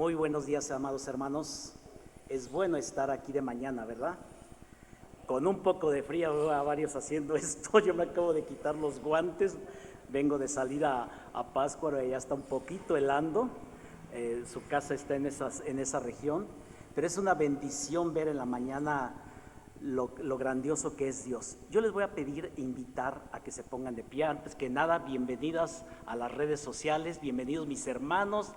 Muy buenos días, amados hermanos. Es bueno estar aquí de mañana, ¿verdad? Con un poco de frío, veo a varios haciendo esto. Yo me acabo de quitar los guantes, vengo de salir a Pátzcuaro, ya está un poquito helando. Su casa está en esa región, pero es una bendición ver en la mañana lo grandioso que es Dios. Yo les voy a pedir, invitar a que se pongan de pie. Antes que nada, bienvenidas a las redes sociales, bienvenidos mis hermanos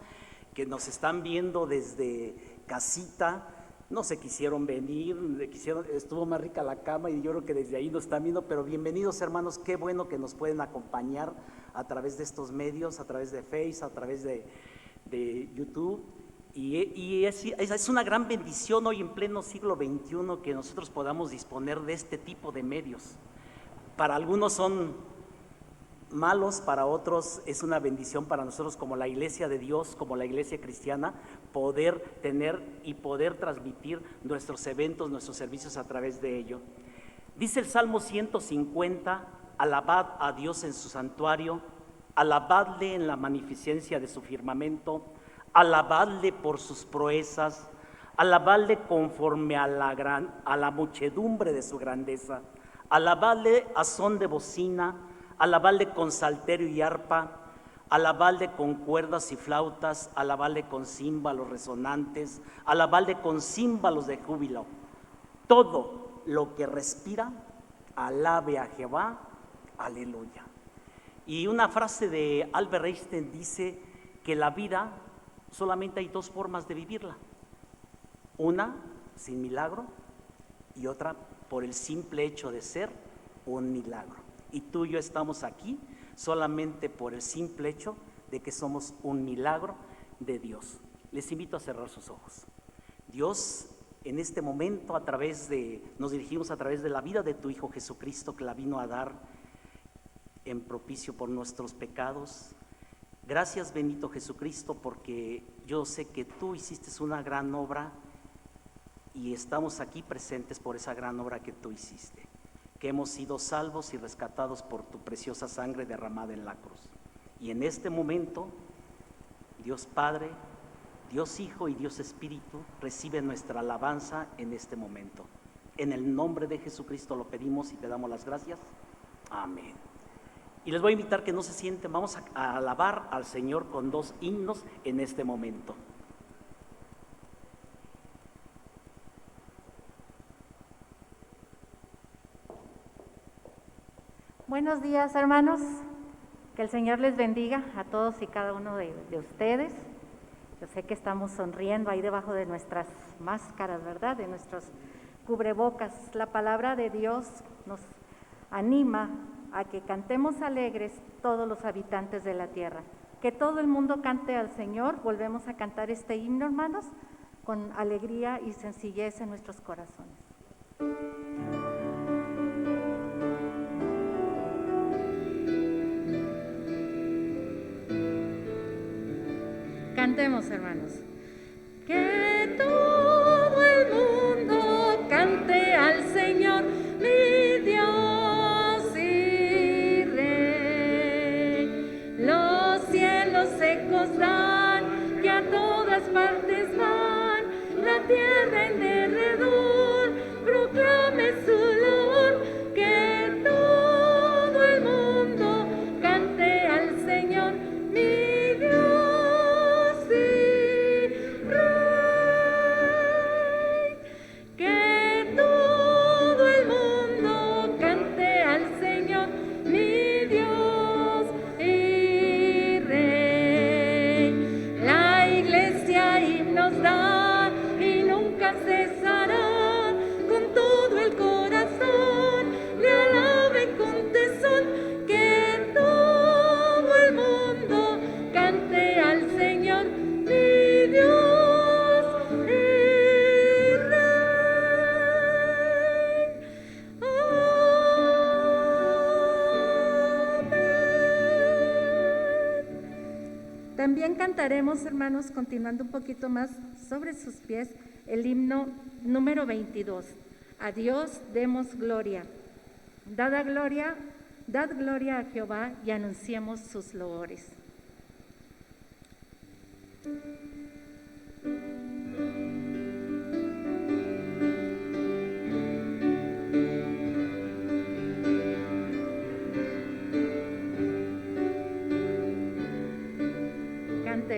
que nos están viendo desde casita. No se quisieron venir, estuvo más rica la cama y yo creo que desde ahí nos están viendo, pero bienvenidos hermanos, qué bueno que nos pueden acompañar a través de estos medios, a través de Facebook, a través de YouTube. Y es una gran bendición hoy en pleno siglo XXI que nosotros podamos disponer de este tipo de medios. Para algunos son malos, para otros es una bendición para nosotros como la iglesia de Dios, como la iglesia cristiana, poder tener y poder transmitir nuestros eventos, nuestros servicios a través de ello. Dice el Salmo 150, alabad a Dios en su santuario, alabadle en la magnificencia de su firmamento, alabadle por sus proezas, alabadle conforme a la muchedumbre de su grandeza, alabadle a son de bocina, alabadle con salterio y arpa, alabadle con cuerdas y flautas, alabadle con címbalos resonantes, alabadle con címbalos de júbilo. Todo lo que respira, alabe a Jehová, aleluya. Y una frase de Albert Einstein dice que la vida solamente hay dos formas de vivirla. Una sin milagro y otra por el simple hecho de ser un milagro. Y tú y yo estamos aquí solamente por el simple hecho de que somos un milagro de Dios. Les invito a cerrar sus ojos. Dios, en este momento nos dirigimos a través de la vida de tu Hijo Jesucristo, que la vino a dar en propicio por nuestros pecados. Gracias, bendito Jesucristo, porque yo sé que tú hiciste una gran obra y estamos aquí presentes por esa gran obra que tú hiciste, que hemos sido salvos y rescatados por tu preciosa sangre derramada en la cruz. Y en este momento, Dios Padre, Dios Hijo y Dios Espíritu, recibe nuestra alabanza en este momento. En el nombre de Jesucristo lo pedimos y te damos las gracias. Amén. Y les voy a invitar que no se sienten, vamos a alabar al Señor con dos himnos en este momento. Buenos días, hermanos. Que el Señor les bendiga a todos y cada uno de ustedes. Yo sé que estamos sonriendo ahí debajo de nuestras máscaras, ¿verdad? De nuestros cubrebocas. La palabra de Dios nos anima a que cantemos alegres todos los habitantes de la tierra. Que todo el mundo cante al Señor. Volvemos a cantar este himno, hermanos, con alegría y sencillez en nuestros corazones. Cantemos, hermanos. Que todo el mundo cante al Señor, mi Dios y Rey. Los cielos secos dan, que a todas partes van, la tierra en derredor proclame su loor. Que todo el mundo cante al Señor, mi Dios. También cantaremos, hermanos, continuando un poquito más sobre sus pies, el himno número 22. A Dios demos gloria. Dad gloria a Jehová y anunciemos sus loores.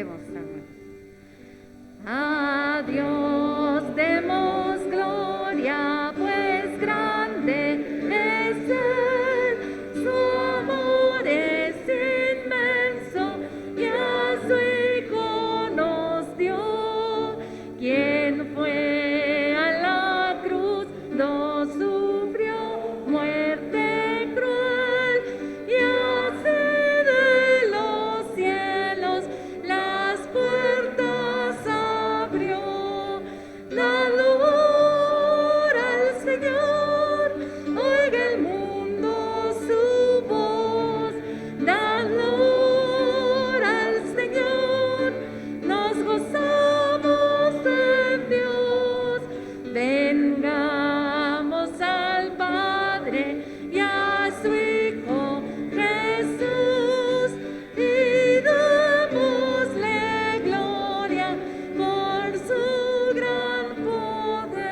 Cantemos, hermanos. A Dios demos gloria, pues grande es Él, su amor es inmenso, y a su Hijo nos dio, quien fue a la cruz, no sufrió muerte cruel, y así de los cielos las puertas abrió. Dador al Señor, oiga el mundo su voz. Dador al Señor, nos gozamos en Dios. Vengamos al Padre y a su Hijo Jesús, y démosle gloria por su gran poder,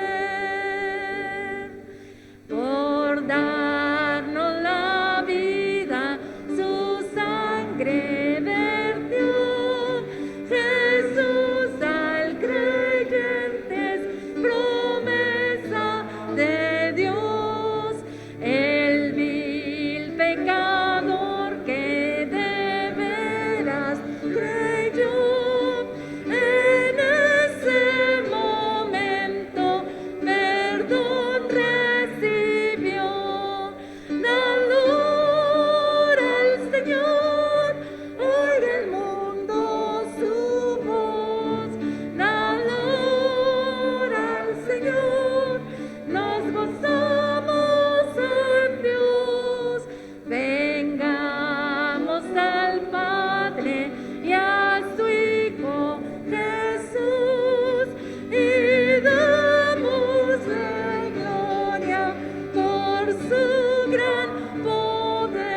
por darnos la vida, su sangre vertió. Jesús al creyente es promesa de Dios, el vil pecador que de veras creyó, en ese momento perdón recibió. Dador al Señor, oiga el mundo su voz. Dador al Señor, nos gozamos en Dios. Vengamos al Padre y a su Hijo Jesús, y démosle gloria por su gran poder.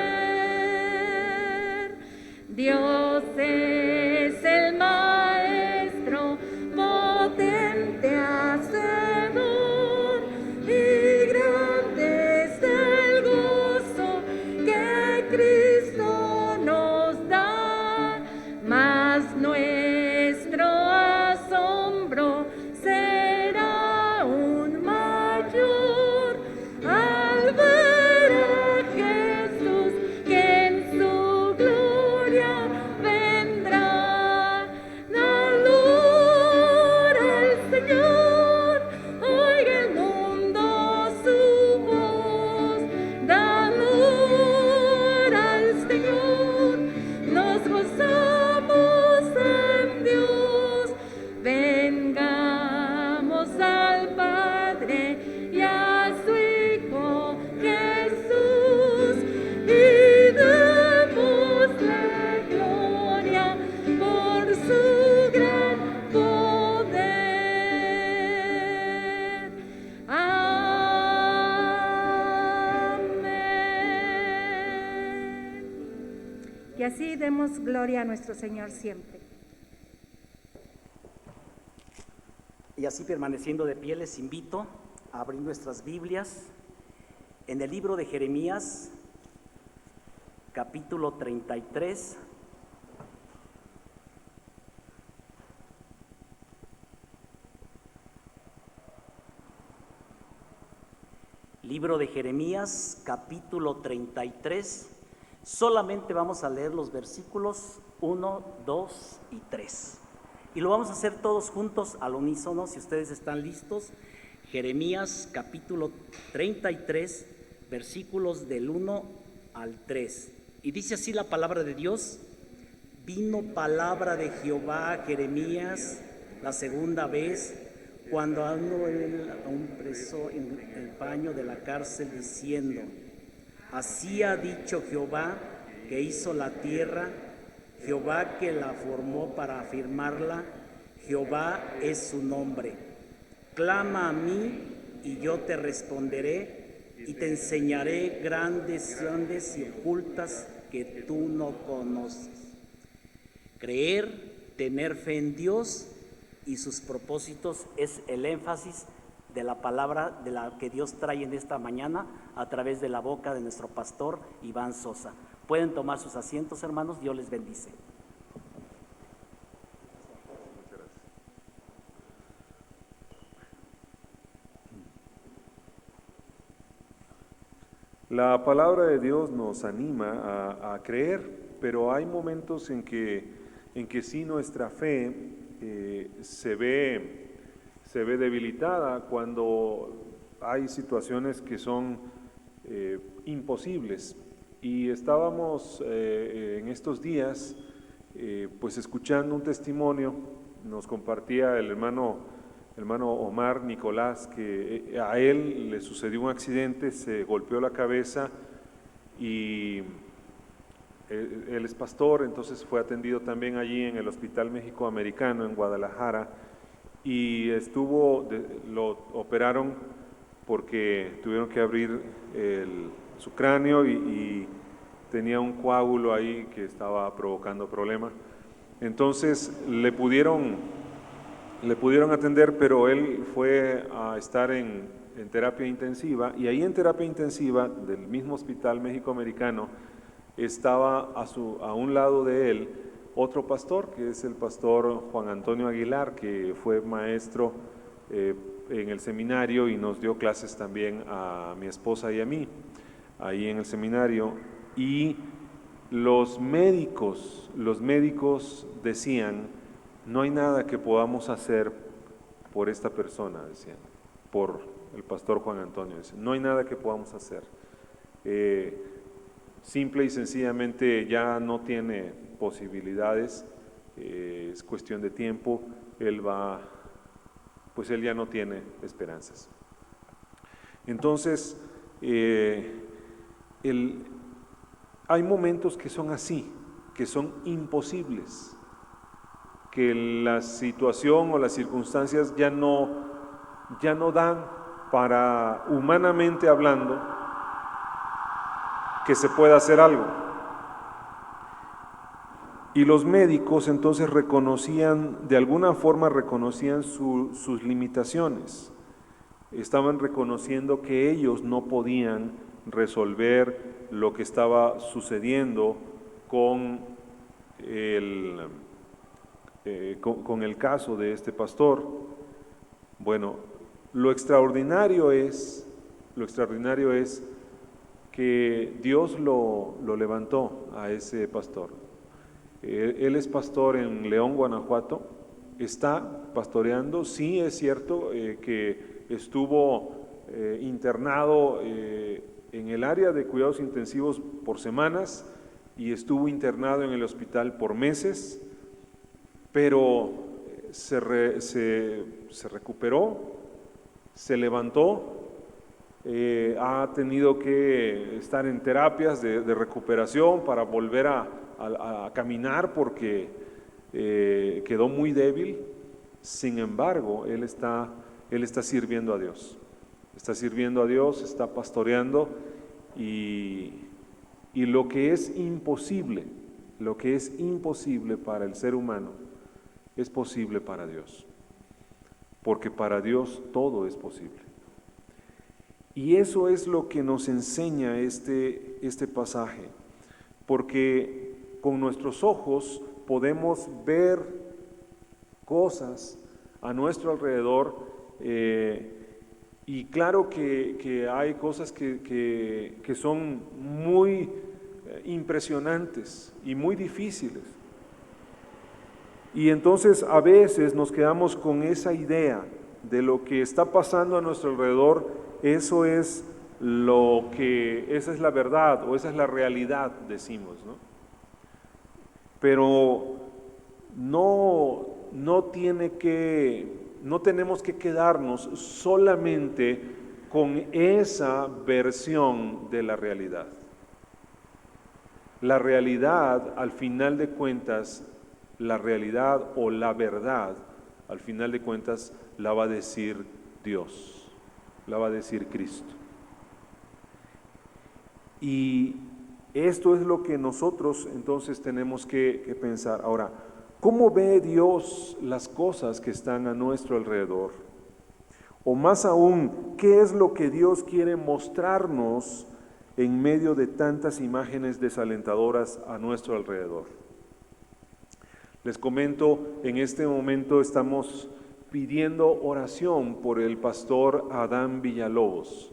Dios es el Maestro, potente hacedor, y grande es el gozo que Cristo nos da, mas nuestro asombro será aún mayor al ver a Jesús, que en su gloria vendrá. Dador al Señor, oiga el mundo su voz. Dador al Señor, nos gozamos en Dios. Vengamos al Padre y a su Hijo Jesús, y démosle gloria por su gran poder. Amén. Y así demos gloria a nuestro Señor siempre. Y así, permaneciendo de pie, les invito a abrir nuestras Biblias en el libro de Jeremías, capítulo 33. Libro de Jeremías, capítulo 33. Solamente vamos a leer los versículos 1, 2 y 3. Y lo vamos a hacer todos juntos al unísono, si ustedes están listos. Jeremías, capítulo 33, versículos del 1 al 3. Y dice así la palabra de Dios: vino palabra de Jehová a Jeremías la segunda vez, cuando ando él aún preso en el paño de la cárcel, diciendo: así ha dicho Jehová, que hizo la tierra, Jehová que la formó para afirmarla, Jehová es su nombre. Clama a mí y yo te responderé, y te enseñaré grandes y ocultas que tú no conoces. Creer, tener fe en Dios y sus propósitos es el énfasis de la palabra de la que Dios trae en esta mañana a través de la boca de nuestro pastor Iván Sosa. Pueden tomar sus asientos, hermanos. Dios les bendice. La palabra de Dios nos anima a creer, pero hay momentos en que sí nuestra fe se ve debilitada cuando hay situaciones que son imposibles. Y estábamos en estos días pues escuchando un testimonio, nos compartía el hermano Omar Nicolás, que a él le sucedió un accidente, se golpeó la cabeza y él es pastor, entonces fue atendido también allí en el Hospital México-Americano en Guadalajara y lo operaron porque tuvieron que abrir su cráneo y tenía un coágulo ahí que estaba provocando problemas. Entonces le pudieron atender, pero él fue a estar en terapia intensiva y ahí en terapia intensiva del mismo Hospital México-Americano estaba a un lado de él otro pastor, que es el pastor Juan Antonio Aguilar, que fue maestro en el seminario y nos dio clases también a mi esposa y a mí, ahí en el seminario. Y los médicos decían, no hay nada que podamos hacer por esta persona, decían, por el pastor Juan Antonio, decían, no hay nada que podamos hacer. Simple y sencillamente ya no tiene posibilidades, es cuestión de tiempo, él ya no tiene esperanzas. Entonces, hay momentos que son así, que son imposibles, que la situación o las circunstancias ya no dan para, humanamente hablando, que se pueda hacer algo. Y los médicos entonces de alguna forma reconocían sus limitaciones. Estaban reconociendo que ellos no podían resolver lo que estaba sucediendo con el caso de este pastor. Bueno, lo extraordinario es que Dios lo levantó a ese pastor. Él es pastor en León, Guanajuato, está pastoreando. Sí, es cierto que estuvo internado en el área de cuidados intensivos por semanas y estuvo internado en el hospital por meses, pero se recuperó, se levantó. Ha tenido que estar en terapias de recuperación para volver a caminar porque quedó muy débil. Sin embargo, él está sirviendo a Dios, está pastoreando y lo que es imposible para el ser humano es posible para Dios, porque para Dios todo es posible. Y eso es lo que nos enseña este pasaje, porque con nuestros ojos podemos ver cosas a nuestro alrededor y claro que hay cosas que son muy impresionantes y muy difíciles. Y entonces a veces nos quedamos con esa idea de lo que está pasando a nuestro alrededor. Esa es la verdad o esa es la realidad, decimos, ¿no? Pero no tenemos que quedarnos solamente con esa versión de la realidad. La realidad, al final de cuentas, la realidad o la verdad, al final de cuentas, la va a decir Dios. La va a decir Cristo. Y esto es lo que nosotros entonces tenemos que pensar. Ahora, ¿cómo ve Dios las cosas que están a nuestro alrededor? O más aún, ¿qué es lo que Dios quiere mostrarnos en medio de tantas imágenes desalentadoras a nuestro alrededor? Les comento, en este momento estamos pidiendo oración por el pastor Adán Villalobos.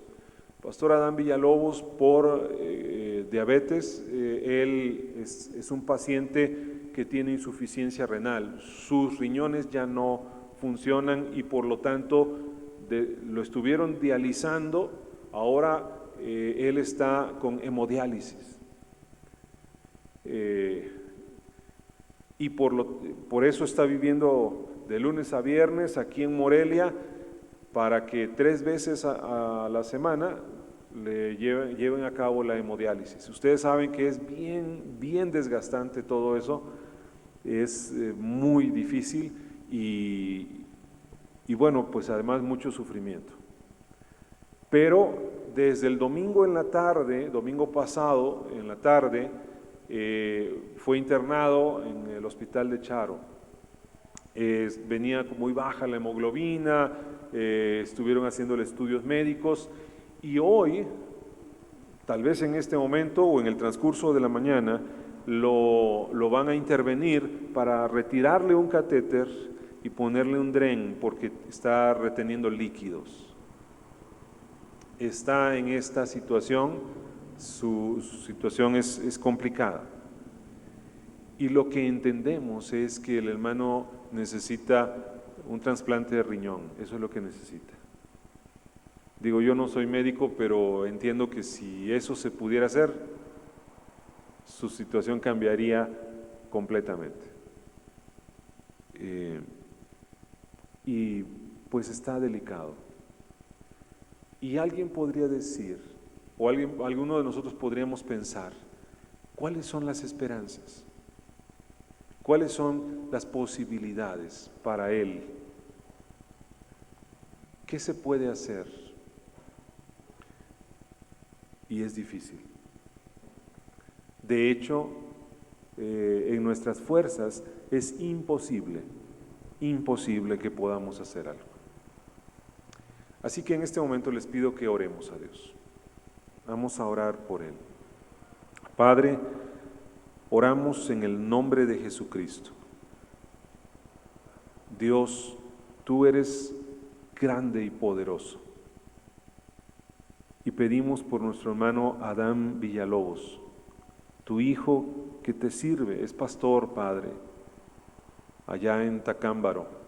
Pastor Adán Villalobos por diabetes. Él es un paciente que tiene insuficiencia renal. Sus riñones ya no funcionan y por lo tanto lo estuvieron dializando. Ahora él está con hemodiálisis. Y por eso está viviendo de lunes a viernes aquí en Morelia, para que 3 veces a la semana le lleven a cabo la hemodiálisis. Ustedes saben que es bien desgastante todo eso, es muy difícil y bueno, pues además mucho sufrimiento. Pero desde el domingo en la tarde, domingo pasado en la tarde, fue internado en el hospital de Charo. Venía muy baja la hemoglobina, estuvieron haciéndole estudios médicos y hoy, tal vez en este momento o en el transcurso de la mañana, lo van a intervenir para retirarle un catéter y ponerle un dren porque está reteniendo líquidos. Está en esta situación, su situación es complicada. Y lo que entendemos es que el hermano necesita un trasplante de riñón, eso es lo que necesita. Digo, yo no soy médico, pero entiendo que si eso se pudiera hacer, su situación cambiaría completamente. Y pues está delicado. Y alguien podría decir, o alguno de nosotros podríamos pensar, ¿cuáles son las esperanzas? ¿Cuáles son las posibilidades para él? ¿Qué se puede hacer? Y es difícil. De hecho, en nuestras fuerzas es imposible que podamos hacer algo. Así que en este momento les pido que oremos a Dios. Vamos a orar por Él. Padre, oramos en el nombre de Jesucristo. Dios, tú eres grande y poderoso. Y pedimos por nuestro hermano Adán Villalobos, tu hijo que te sirve, es pastor, Padre, allá en Tacámbaro.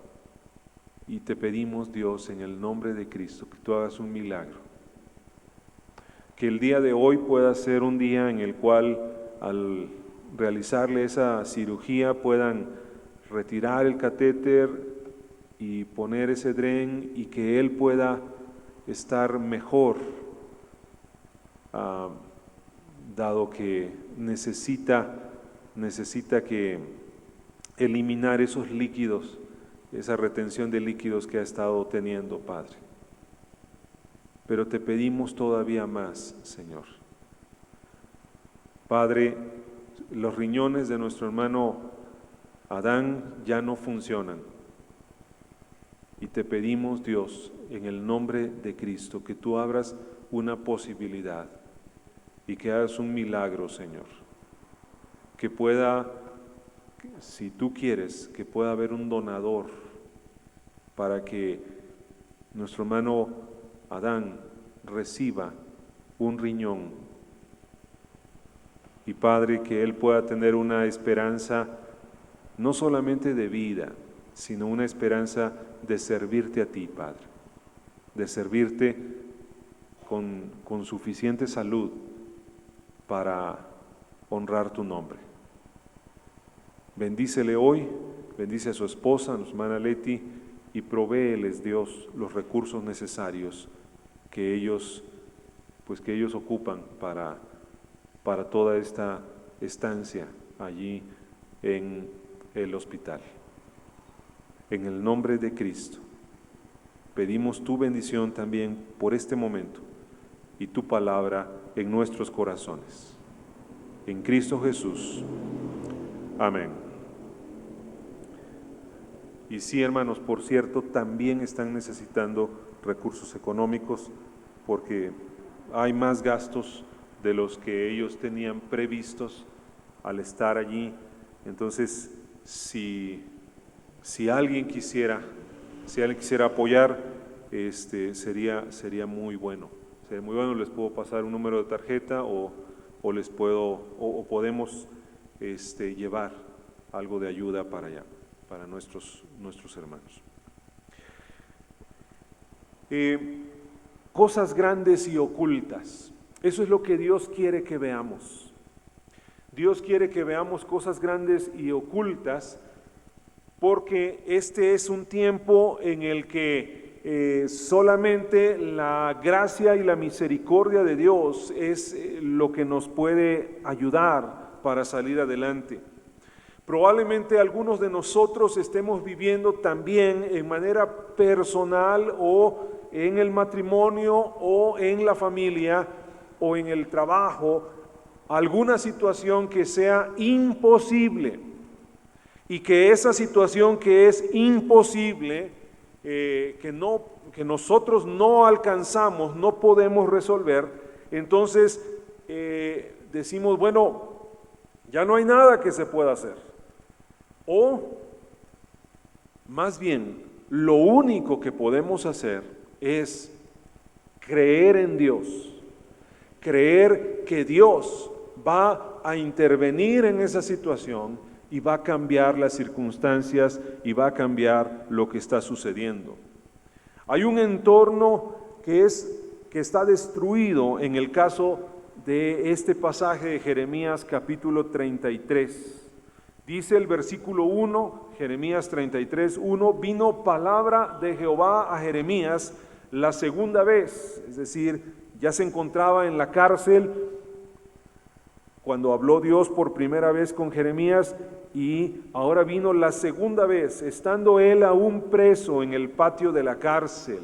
Y te pedimos, Dios, en el nombre de Cristo, que tú hagas un milagro. Que el día de hoy pueda ser un día en el cual, al realizarle esa cirugía, puedan retirar el catéter y poner ese dren y que él pueda estar mejor, dado que necesita que eliminar esos líquidos, esa retención de líquidos que ha estado teniendo, Padre. Pero te pedimos todavía más, Señor. Padre, los riñones de nuestro hermano Adán ya no funcionan. Y te pedimos, Dios, en el nombre de Cristo, que tú abras una posibilidad y que hagas un milagro, Señor. Que pueda, si tú quieres, que pueda haber un donador para que nuestro hermano Adán reciba un riñón. Y Padre, que él pueda tener una esperanza no solamente de vida, sino una esperanza de servirte a ti, Padre, de servirte con suficiente salud para honrar tu nombre. Bendícele hoy, bendice a su esposa, a nuestra hermana Leti, y provéeles, Dios, los recursos necesarios que ellos ocupan para toda esta estancia allí en el hospital. En el nombre de Cristo, pedimos tu bendición también por este momento y tu palabra en nuestros corazones. En Cristo Jesús. Amén. Y sí, hermanos, por cierto, también están necesitando recursos económicos porque hay más gastos de los que ellos tenían previstos al estar allí. Entonces, si alguien quisiera apoyar, sería muy bueno, sería muy bueno, les puedo pasar un número de tarjeta o les puedo, o podemos llevar algo de ayuda para allá, para nuestros hermanos. Cosas grandes y ocultas. Eso es lo que Dios quiere que veamos. Dios quiere que veamos cosas grandes y ocultas, porque este es un tiempo en el que solamente la gracia y la misericordia de Dios es lo que nos puede ayudar para salir adelante. Probablemente algunos de nosotros estemos viviendo también en manera personal o en el matrimonio o en la familia o en el trabajo alguna situación que sea imposible, y que esa situación que es imposible, que nosotros no alcanzamos, no podemos resolver, entonces decimos, bueno, ya no hay nada que se pueda hacer. O más bien, lo único que podemos hacer es creer en Dios, creer que Dios va a intervenir en esa situación y va a cambiar las circunstancias y va a cambiar lo que está sucediendo. Hay un entorno que está destruido en el caso de este pasaje de Jeremías capítulo 33. Dice el versículo 1, Jeremías 33, 1, vino palabra de Jehová a Jeremías la segunda vez, es decir, ya se encontraba en la cárcel cuando habló Dios por primera vez con Jeremías, y ahora vino la segunda vez, estando él aún preso en el patio de la cárcel.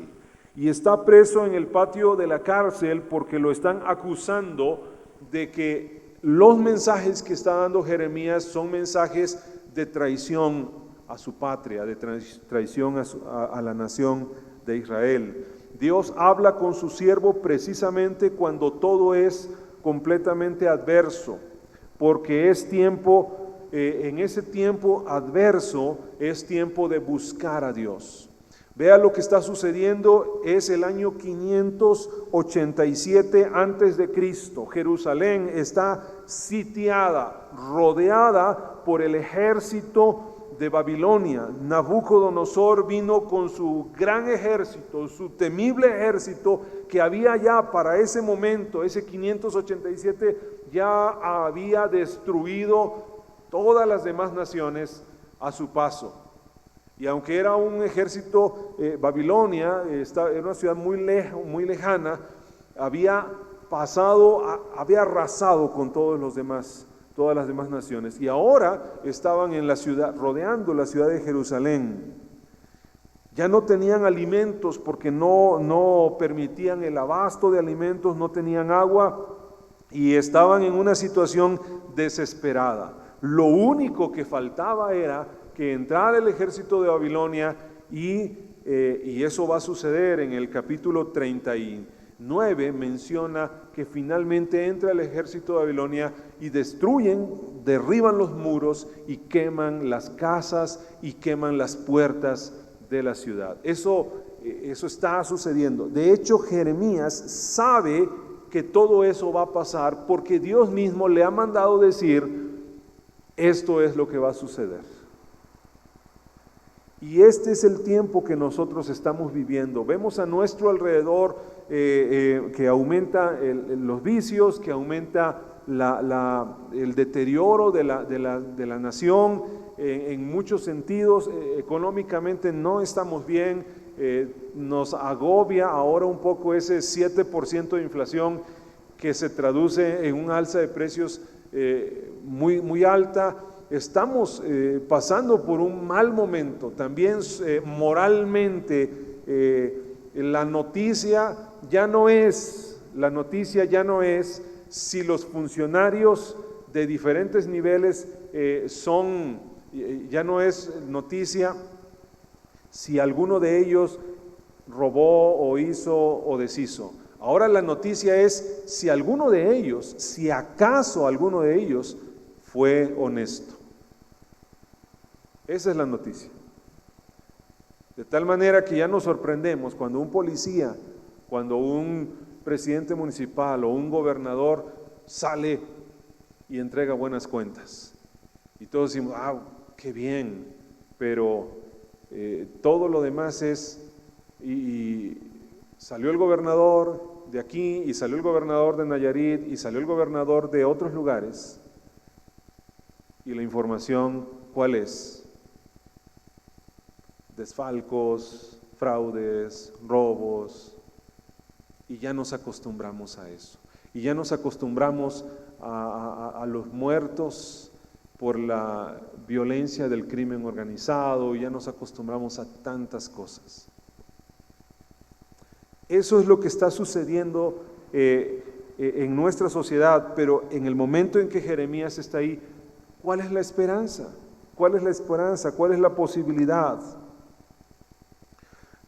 Y está preso en el patio de la cárcel porque lo están acusando de que los mensajes que está dando Jeremías son mensajes de traición a su patria, de traición a la nación de Israel. Dios habla con su siervo precisamente cuando todo es completamente adverso, porque es tiempo, en ese tiempo adverso, es tiempo de buscar a Dios. Vea lo que está sucediendo, es el año 587 antes de Cristo. Jerusalén está sitiada, rodeada por el ejército de Babilonia. Nabucodonosor vino con su gran ejército, su temible ejército, que había ya para ese momento, ese 587, ya había destruido todas las demás naciones a su paso. Y aunque era un ejército, Babilonia era una ciudad muy lejana, había arrasado con todas las demás naciones, y ahora estaban en la ciudad, rodeando la ciudad de Jerusalén. Ya no tenían alimentos porque no permitían el abasto de alimentos, no tenían agua, y estaban en una situación desesperada. Lo único que faltaba era que entrara el ejército de Babilonia, y eso va a suceder en el capítulo 39, menciona que finalmente entra el ejército de Babilonia y derriban los muros y queman las casas y queman las puertas de la ciudad. Eso está sucediendo. De hecho, Jeremías sabe que todo eso va a pasar porque Dios mismo le ha mandado decir, esto es lo que va a suceder. Y este es el tiempo que nosotros estamos viviendo. Vemos a nuestro alrededor que aumenta los vicios, que aumenta el deterioro de la nación en muchos sentidos. Económicamente no estamos bien, nos agobia ahora un poco ese 7% de inflación que se traduce en un alza de precios muy, muy alta. Estamos pasando por un mal momento, también moralmente. La noticia ya no es si los funcionarios de diferentes niveles ya no es noticia si alguno de ellos robó o hizo o deshizo. Ahora la noticia es si acaso alguno de ellos fue honesto. Esa es la noticia. De tal manera que ya nos sorprendemos cuando un policía, cuando un presidente municipal o un gobernador sale y entrega buenas cuentas. Y todos decimos, qué bien, pero todo lo demás es, y salió el gobernador de aquí, y salió el gobernador de Nayarit, y salió el gobernador de otros lugares, y la información, ¿cuál es? Desfalcos, fraudes, robos, y ya nos acostumbramos a eso, y ya nos acostumbramos a los muertos por la violencia del crimen organizado, y ya nos acostumbramos a tantas cosas. Eso es lo que está sucediendo en nuestra sociedad, pero en el momento en que Jeremías está ahí, ¿cuál es la esperanza? ¿Cuál es la esperanza? ¿Cuál es la posibilidad?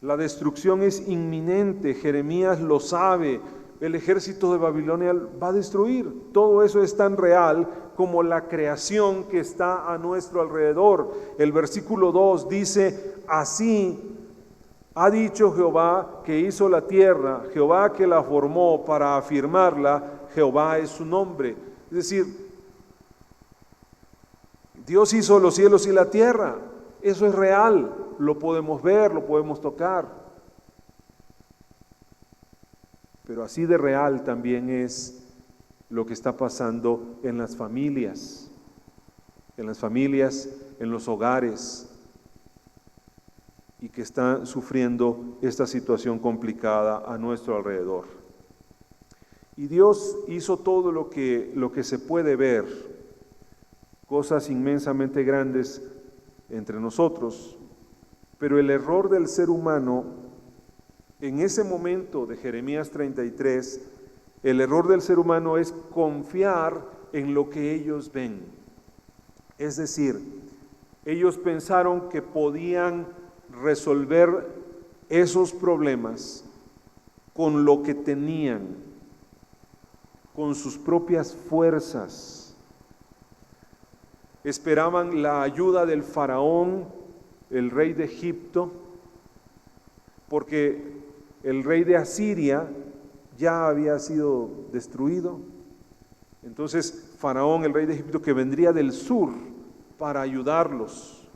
La destrucción es inminente, Jeremías lo sabe, el ejército de Babilonia va a destruir. Todo eso es tan real como la creación que está a nuestro alrededor. El versículo 2 dice, así ha dicho Jehová que hizo la tierra, Jehová que la formó para afirmarla, Jehová es su nombre. Es decir, Dios hizo los cielos y la tierra, eso es real, lo podemos ver, lo podemos tocar. Pero así de real también es lo que está pasando en las familias, en los hogares, y que están sufriendo esta situación complicada a nuestro alrededor. Y Dios hizo todo lo que se puede ver, cosas inmensamente grandes entre nosotros, pero el error del ser humano, en ese momento de Jeremías 33, el error del ser humano es confiar en lo que ellos ven. Es decir, ellos pensaron que podían resolver esos problemas con lo que tenían, con sus propias fuerzas. Esperaban la ayuda del faraón, el rey de Egipto, porque el rey de Asiria ya había sido destruido. Entonces, Faraón, el rey de Egipto, que vendría del sur para ayudarlos.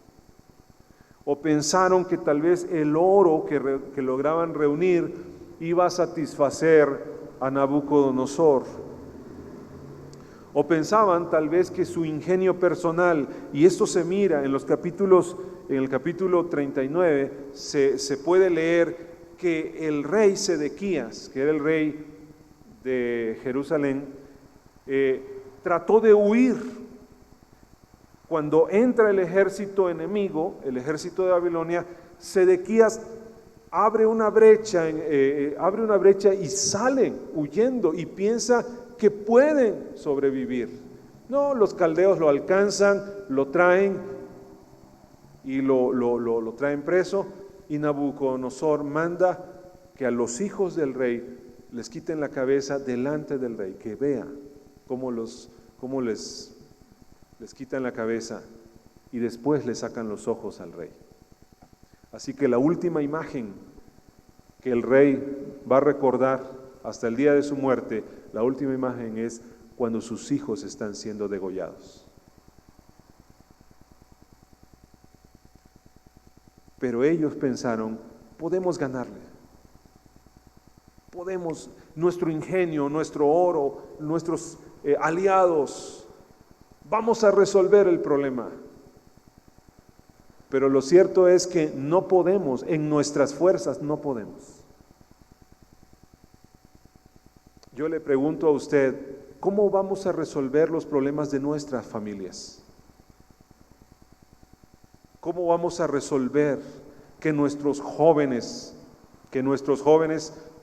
O pensaron que tal vez el oro que lograban reunir iba a satisfacer a Nabucodonosor. O pensaban tal vez que su ingenio personal, y esto se mira en el capítulo 39, se puede leer que el rey Sedequías, que era el rey de Jerusalén, trató de huir. Cuando entra el ejército enemigo, el ejército de Babilonia, Sedequías abre una brecha y salen huyendo y piensa que pueden sobrevivir. No, los caldeos lo alcanzan, lo traen y lo traen preso, y Nabucodonosor manda que a los hijos del rey les quiten la cabeza delante del rey, que vea cómo les quitan la cabeza, y después le sacan los ojos al rey. Así que la última imagen que el rey va a recordar hasta el día de su muerte, la última imagen es cuando sus hijos están siendo degollados. Pero ellos pensaron, podemos ganarle, nuestro ingenio, nuestro oro, nuestros aliados, vamos a resolver el problema. Pero lo cierto es que no podemos, en nuestras fuerzas no podemos. Yo le pregunto a usted, ¿cómo vamos a resolver los problemas de nuestras familias? ¿Cómo vamos a resolver que nuestros jóvenes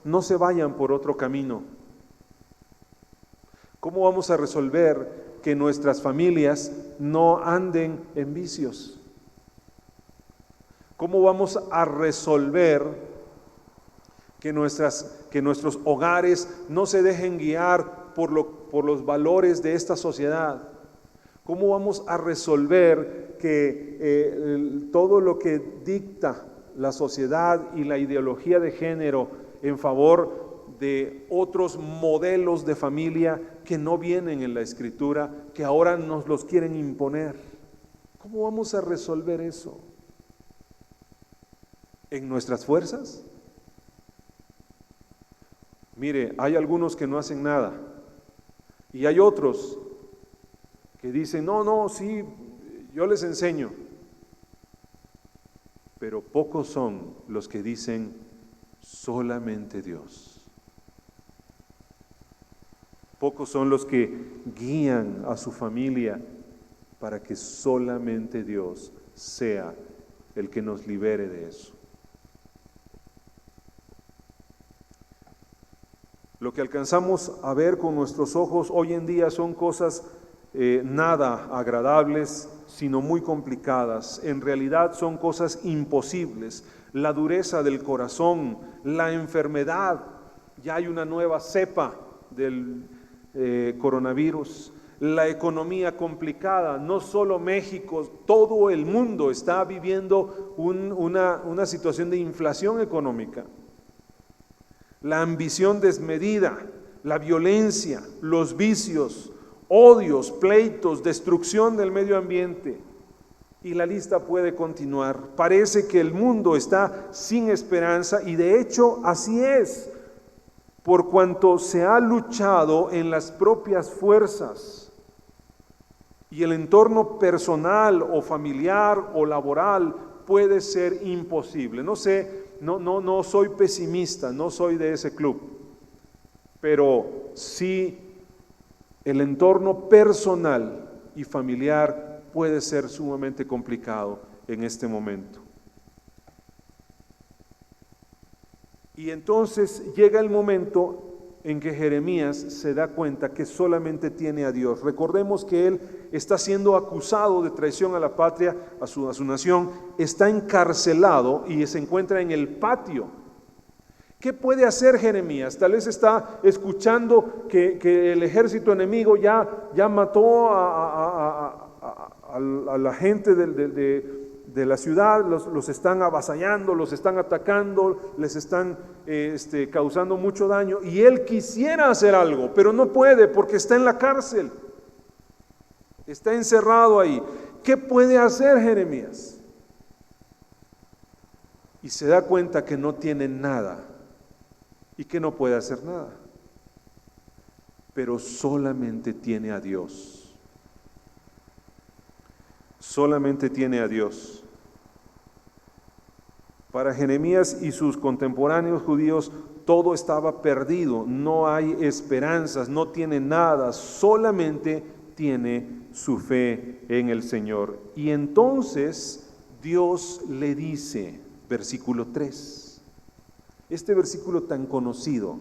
no se vayan por otro camino? ¿Cómo vamos a resolver que nuestras familias no anden en vicios? ¿Cómo vamos a resolver que nuestros hogares no se dejen guiar por los valores de esta sociedad? ¿Cómo vamos a resolver que todo lo que dicta la sociedad y la ideología de género en favor de otros modelos de familia que no vienen en la Escritura, que ahora nos los quieren imponer. ¿Cómo vamos a resolver eso? ¿En nuestras fuerzas? Mire, hay algunos que no hacen nada y hay otros que dicen, no, sí, yo les enseño. Pero pocos son los que dicen, solamente Dios. Pocos son los que guían a su familia para que solamente Dios sea el que nos libere de eso. Lo que alcanzamos a ver con nuestros ojos hoy en día son cosas nada agradables, sino muy complicadas. En realidad son cosas imposibles. La dureza del corazón, la enfermedad, ya hay una nueva cepa del coronavirus, la economía complicada, no solo México, todo el mundo está viviendo una situación de inflación económica. La ambición desmedida, la violencia, los vicios, odios, pleitos, destrucción del medio ambiente. Y la lista puede continuar. Parece que el mundo está sin esperanza y de hecho así es, por cuanto se ha luchado en las propias fuerzas y el entorno personal o familiar o laboral puede ser imposible. No sé, no soy pesimista, no soy de ese club, pero sí el entorno personal y familiar puede ser sumamente complicado en este momento. Y entonces llega el momento en que Jeremías se da cuenta que solamente tiene a Dios. Recordemos que él está siendo acusado de traición a la patria, a su nación, está encarcelado y se encuentra en el patio. ¿Qué puede hacer Jeremías? Tal vez está escuchando que el ejército enemigo ya mató a la gente de la ciudad, los están avasallando, los están atacando, les están causando mucho daño, y él quisiera hacer algo, pero no puede porque está en la cárcel, está encerrado ahí. ¿Qué puede hacer Jeremías? Y se da cuenta que no tiene nada y que no puede hacer nada, pero solamente tiene a Dios. Solamente tiene a Dios. Para Jeremías y sus contemporáneos judíos todo estaba perdido, no hay esperanzas, no tiene nada, solamente tiene su fe en el Señor. Y entonces Dios le dice, versículo 3, este versículo tan conocido: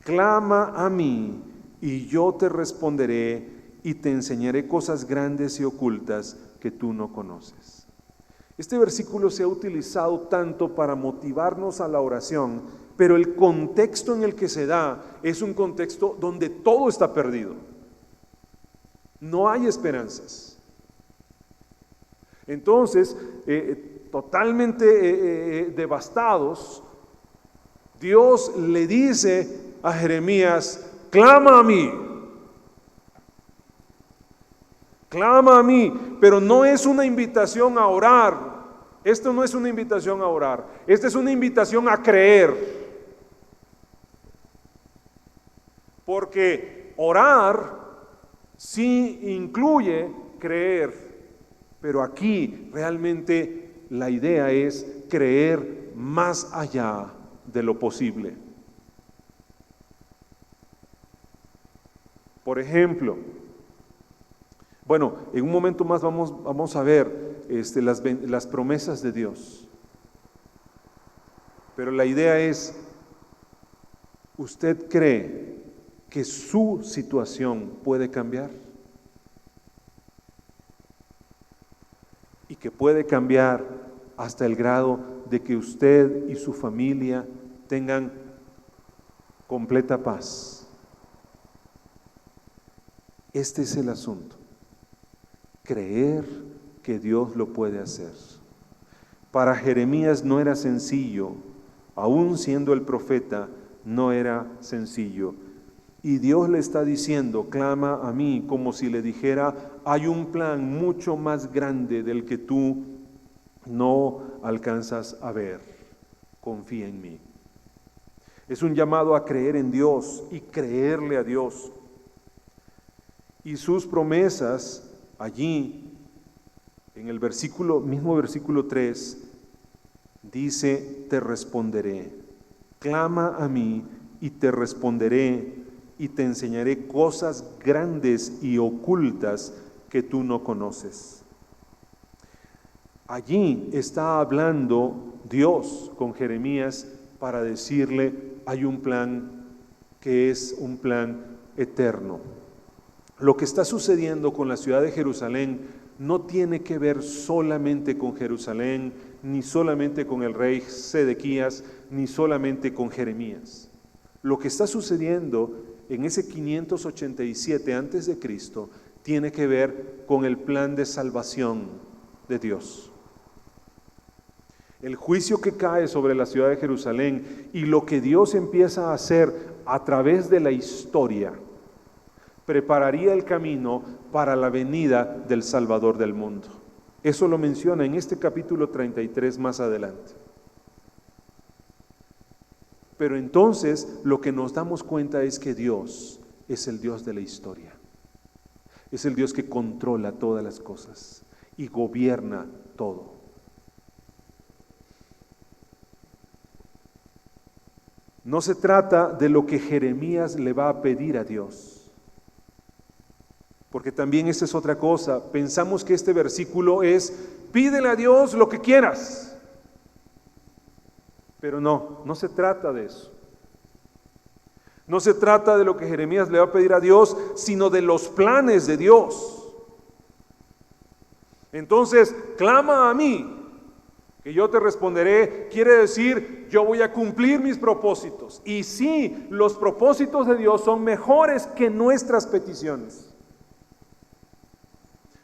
clama a mí y yo te responderé y te enseñaré cosas grandes y ocultas que tú no conoces. Este versículo se ha utilizado tanto para motivarnos a la oración, pero el contexto en el que se da es un contexto donde todo está perdido. No hay esperanzas. Entonces, totalmente devastados, Dios le dice a Jeremías: clama a mí. Clama a mí, pero no es una invitación a orar. Esto no es una invitación a orar. Esta es una invitación a creer. Porque orar sí incluye creer, pero aquí realmente la idea es creer más allá de lo posible. Por ejemplo, bueno, en un momento más vamos a ver las promesas de Dios. Pero la idea es, ¿usted cree que su situación puede cambiar? Y que puede cambiar hasta el grado de que usted y su familia tengan completa paz. Este es el asunto. Creer que Dios lo puede hacer. Para Jeremías no era sencillo, aún siendo el profeta, no era sencillo. Y Dios le está diciendo, clama a mí, como si le dijera, hay un plan mucho más grande del que tú no alcanzas a ver. Confía en mí. Es un llamado a creer en Dios y creerle a Dios. Y sus promesas allí, en el mismo versículo 3, dice, te responderé. Clama a mí y te responderé y te enseñaré cosas grandes y ocultas que tú no conoces. Allí está hablando Dios con Jeremías para decirle, hay un plan que es un plan eterno. Lo que está sucediendo con la ciudad de Jerusalén no tiene que ver solamente con Jerusalén, ni solamente con el rey Sedequías, ni solamente con Jeremías. Lo que está sucediendo en ese 587 antes de Cristo tiene que ver con el plan de salvación de Dios. El juicio que cae sobre la ciudad de Jerusalén y lo que Dios empieza a hacer a través de la historia prepararía el camino para la venida del Salvador del mundo. Eso lo menciona en este capítulo 33 más adelante. Pero entonces lo que nos damos cuenta es que Dios es el Dios de la historia. Es el Dios que controla todas las cosas y gobierna todo. No se trata de lo que Jeremías le va a pedir a Dios, porque también esa es otra cosa. Pensamos que este versículo es, pídele a Dios lo que quieras, pero no se trata de eso. No se trata de lo que Jeremías le va a pedir a Dios, sino de los planes de Dios. Entonces, clama a mí, que yo te responderé, quiere decir, yo voy a cumplir mis propósitos. Y sí, los propósitos de Dios son mejores que nuestras peticiones.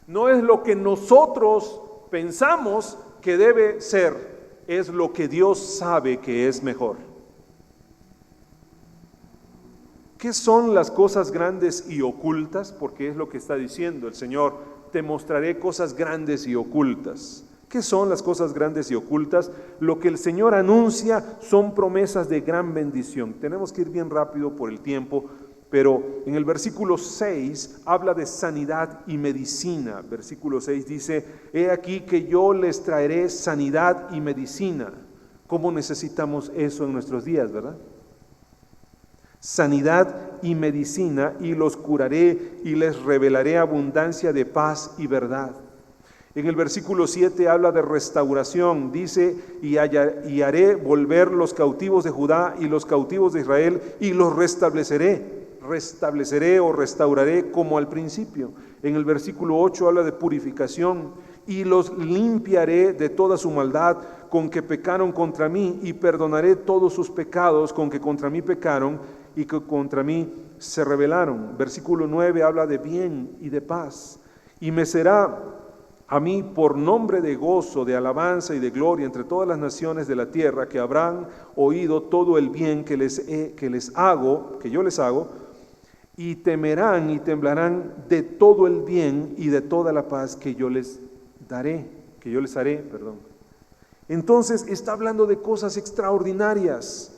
No es lo que nosotros pensamos que debe ser, es lo que Dios sabe que es mejor. ¿Qué son las cosas grandes y ocultas? Porque es lo que está diciendo el Señor, te mostraré cosas grandes y ocultas. ¿Qué son las cosas grandes y ocultas? Lo que el Señor anuncia son promesas de gran bendición. Tenemos que ir bien rápido por el tiempo, pero en el versículo 6 habla de sanidad y medicina. Versículo 6 dice, he aquí que yo les traeré sanidad y medicina. ¿Cómo necesitamos eso en nuestros días, verdad? Sanidad y medicina, y los curaré y les revelaré abundancia de paz y verdad. En el versículo 7 habla de restauración, dice, y haré volver los cautivos de Judá y los cautivos de Israel, y los restableceré o restauraré como al principio. En el versículo 8 habla de purificación, y los limpiaré de toda su maldad con que pecaron contra mí, y perdonaré todos sus pecados con que contra mí pecaron y que contra mí se rebelaron. Versículo 9 habla de bien y de paz, y me será a mí por nombre de gozo, de alabanza y de gloria entre todas las naciones de la tierra, que habrán oído todo el bien que yo les hago, y temerán y temblarán de todo el bien y de toda la paz que yo les haré. Entonces está hablando de cosas extraordinarias.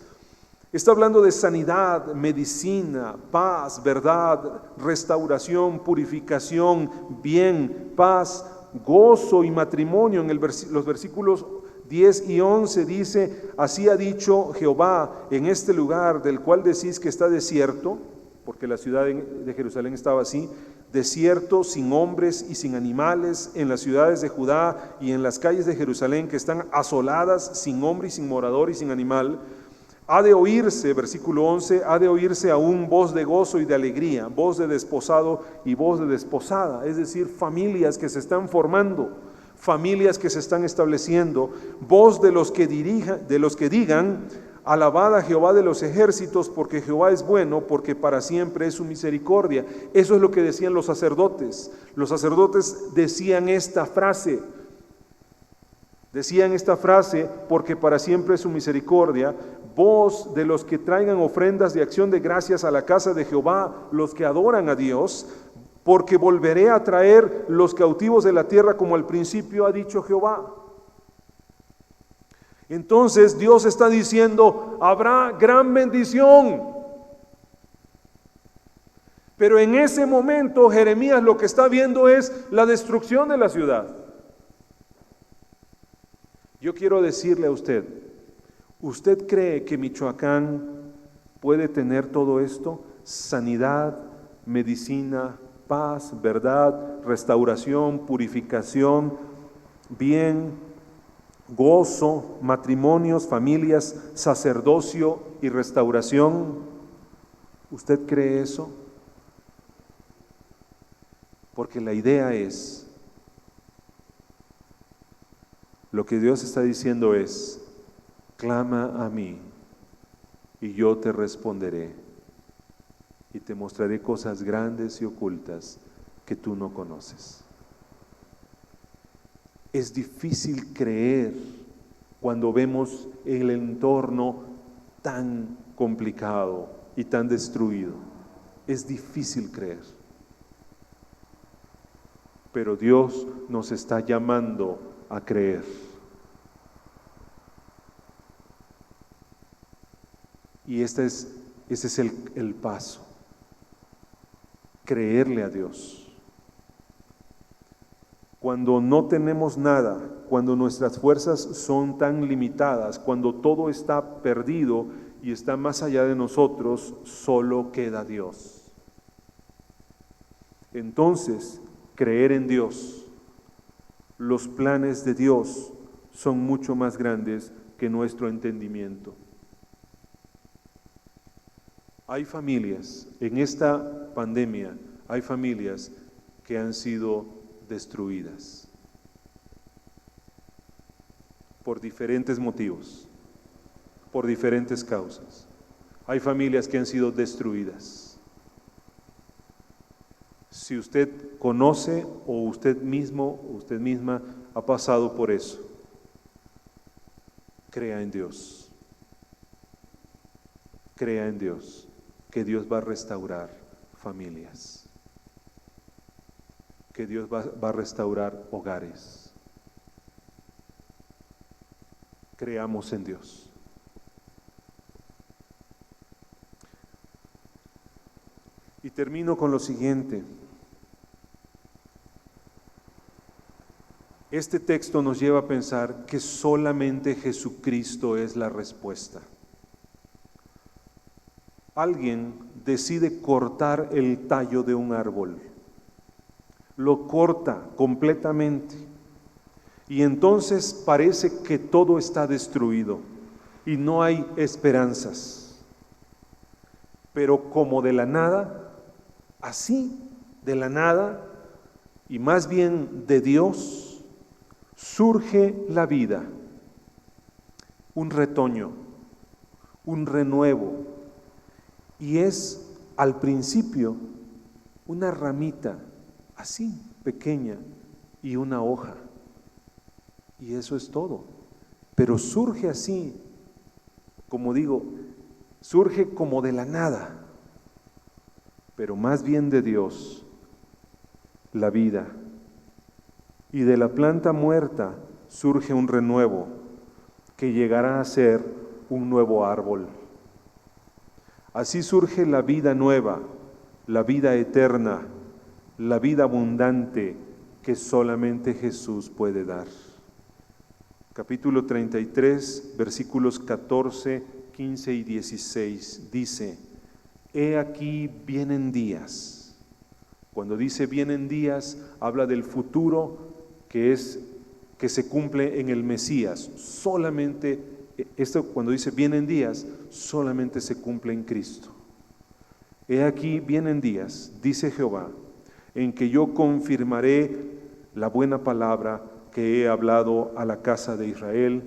Está hablando de sanidad, medicina, paz, verdad, restauración, purificación, bien, paz, gozo y matrimonio. En los versículos 10 y 11 dice, así ha dicho Jehová en este lugar del cual decís que está desierto, porque la ciudad de Jerusalén estaba así, desierto, sin hombres y sin animales, en las ciudades de Judá y en las calles de Jerusalén que están asoladas, sin hombre y sin morador y sin animal. Ha de oírse, versículo 11, ha de oírse aún voz de gozo y de alegría, voz de desposado y voz de desposada, es decir, familias que se están formando, familias que se están estableciendo, voz de los que digan, alabad a Jehová de los ejércitos, porque Jehová es bueno, porque para siempre es su misericordia. Eso es lo que decían los sacerdotes. Los sacerdotes decían esta frase, porque para siempre es su misericordia. voz de los que traigan ofrendas de acción de gracias a la casa de Jehová, los que adoran a Dios, porque volveré a traer los cautivos de la tierra como al principio ha dicho Jehová. Entonces Dios está diciendo, habrá gran bendición. Pero en ese momento Jeremías lo que está viendo es la destrucción de la ciudad. Yo quiero decirle a usted, ¿usted cree que Michoacán puede tener todo esto? Sanidad, medicina, paz, verdad, restauración, purificación, bien, gozo, matrimonios, familias, sacerdocio y restauración. ¿Usted cree eso? Porque la idea es, lo que Dios está diciendo es, clama a mí y yo te responderé y te mostraré cosas grandes y ocultas que tú no conoces. Es difícil creer cuando vemos el entorno tan complicado y tan destruido. Es difícil creer. Pero Dios nos está llamando a creer. Y ese es el paso. Creerle a Dios. Cuando no tenemos nada, cuando nuestras fuerzas son tan limitadas, cuando todo está perdido y está más allá de nosotros, solo queda Dios. Entonces, creer en Dios. Los planes de Dios son mucho más grandes que nuestro entendimiento. Hay familias, en esta pandemia, hay familias que han sido destruidas por diferentes motivos, por diferentes causas. Hay familias que han sido destruidas. Si usted conoce o usted mismo o usted misma ha pasado por eso, crea en Dios. Crea en Dios, que Dios va a restaurar familias, que Dios va a restaurar hogares. Creamos en Dios. Y termino con lo siguiente. Este texto nos lleva a pensar que solamente Jesucristo es la respuesta. Alguien decide cortar el tallo de un árbol, lo corta completamente y entonces parece que todo está destruido y no hay esperanzas. Pero como de la nada, así de la nada y más bien de Dios, surge la vida, un retoño, un renuevo, y es al principio una ramita así pequeña y una hoja, y eso es todo. Pero surge así, como digo, surge como de la nada, pero más bien de Dios, la vida. Y de la planta muerta surge un renuevo que llegará a ser un nuevo árbol. Así surge la vida nueva, la vida eterna, la vida abundante que solamente Jesús puede dar. Capítulo 33, versículos 14, 15 y 16 dice: He aquí vienen días. Cuando dice vienen días, habla del futuro que se cumple en el Mesías. Solamente, esto cuando dice vienen días, solamente se cumple en Cristo. He aquí vienen días, dice Jehová, en que yo confirmaré la buena palabra que he hablado a la casa de Israel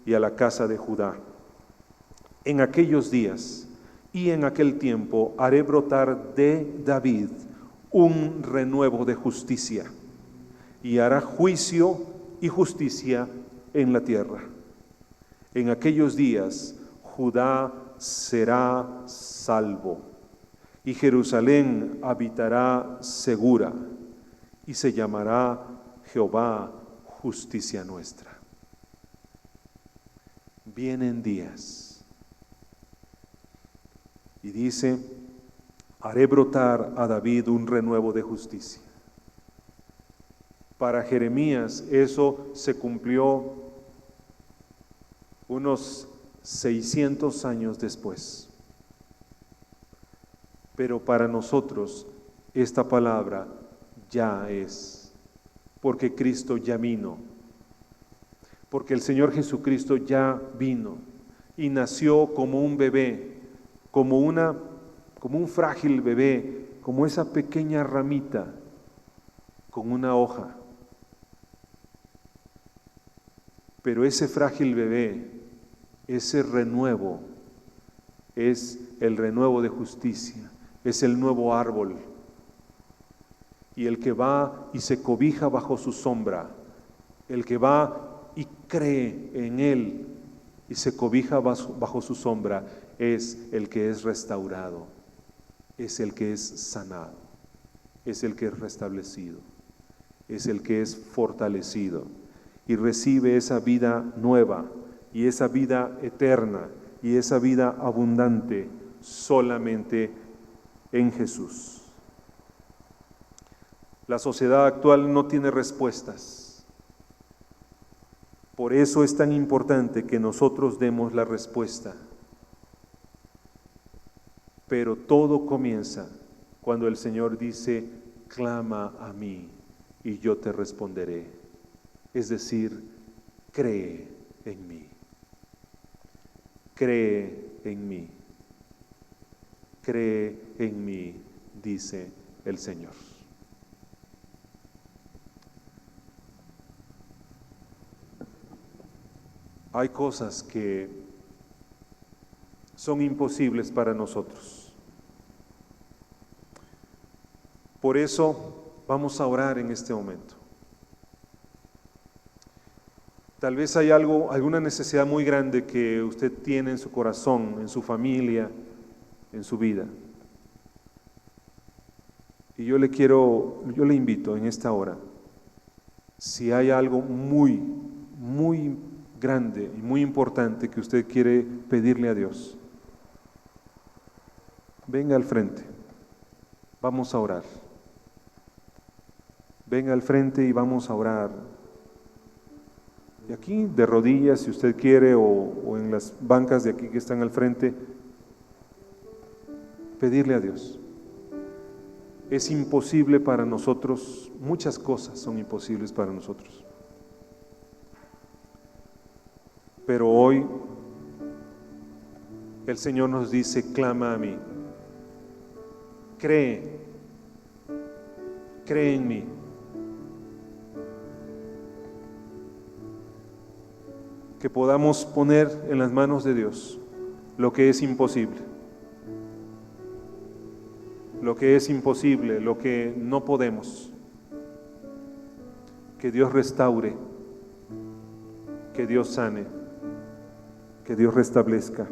y a la casa de Judá. En aquellos días y en aquel tiempo haré brotar de David un renuevo de justicia, y hará juicio y justicia en la tierra. En aquellos días Judá será salvo, y Jerusalén habitará segura, y se llamará Jehová justicia nuestra. Vienen días, y dice: haré brotar a David un renuevo de justicia. Para Jeremías eso se cumplió unos 600 años después. Pero para nosotros esta palabra ya es, porque Cristo ya vino, porque el Señor Jesucristo ya vino y nació como un bebé, como un frágil bebé, como esa pequeña ramita con una hoja. Pero ese frágil bebé, ese renuevo, es el renuevo de justicia, es el nuevo árbol. Y el que va y se cobija bajo su sombra, el que va y cree en Él y se cobija bajo su sombra, es el que es restaurado, es el que es sanado, es el que es restablecido, es el que es fortalecido y recibe esa vida nueva y esa vida eterna y esa vida abundante solamente en Jesús. La sociedad actual no tiene respuestas. Por eso es tan importante que nosotros demos la respuesta. Pero todo comienza cuando el Señor dice: clama a mí y yo te responderé. Es decir, cree en mí. Cree en mí. Cree en mí, dice el Señor. Hay cosas que son imposibles para nosotros. Por eso vamos a orar en este momento. Tal vez hay alguna necesidad muy grande que usted tiene en su corazón, en su familia, en su vida. Y yo le invito en esta hora, si hay algo muy, muy grande y muy importante que usted quiere pedirle a Dios, venga al frente, vamos a orar. Venga al frente y vamos a orar. Y aquí de rodillas, si usted quiere, o en las bancas de aquí que están al frente, pedirle a Dios. Es imposible para nosotros, muchas cosas son imposibles para nosotros. Pero hoy el Señor nos dice: clama a mí, cree en mí. Que podamos poner en las manos de Dios lo que es imposible. Lo que es imposible, lo que no podemos. Que Dios restaure, que Dios sane, que Dios restablezca.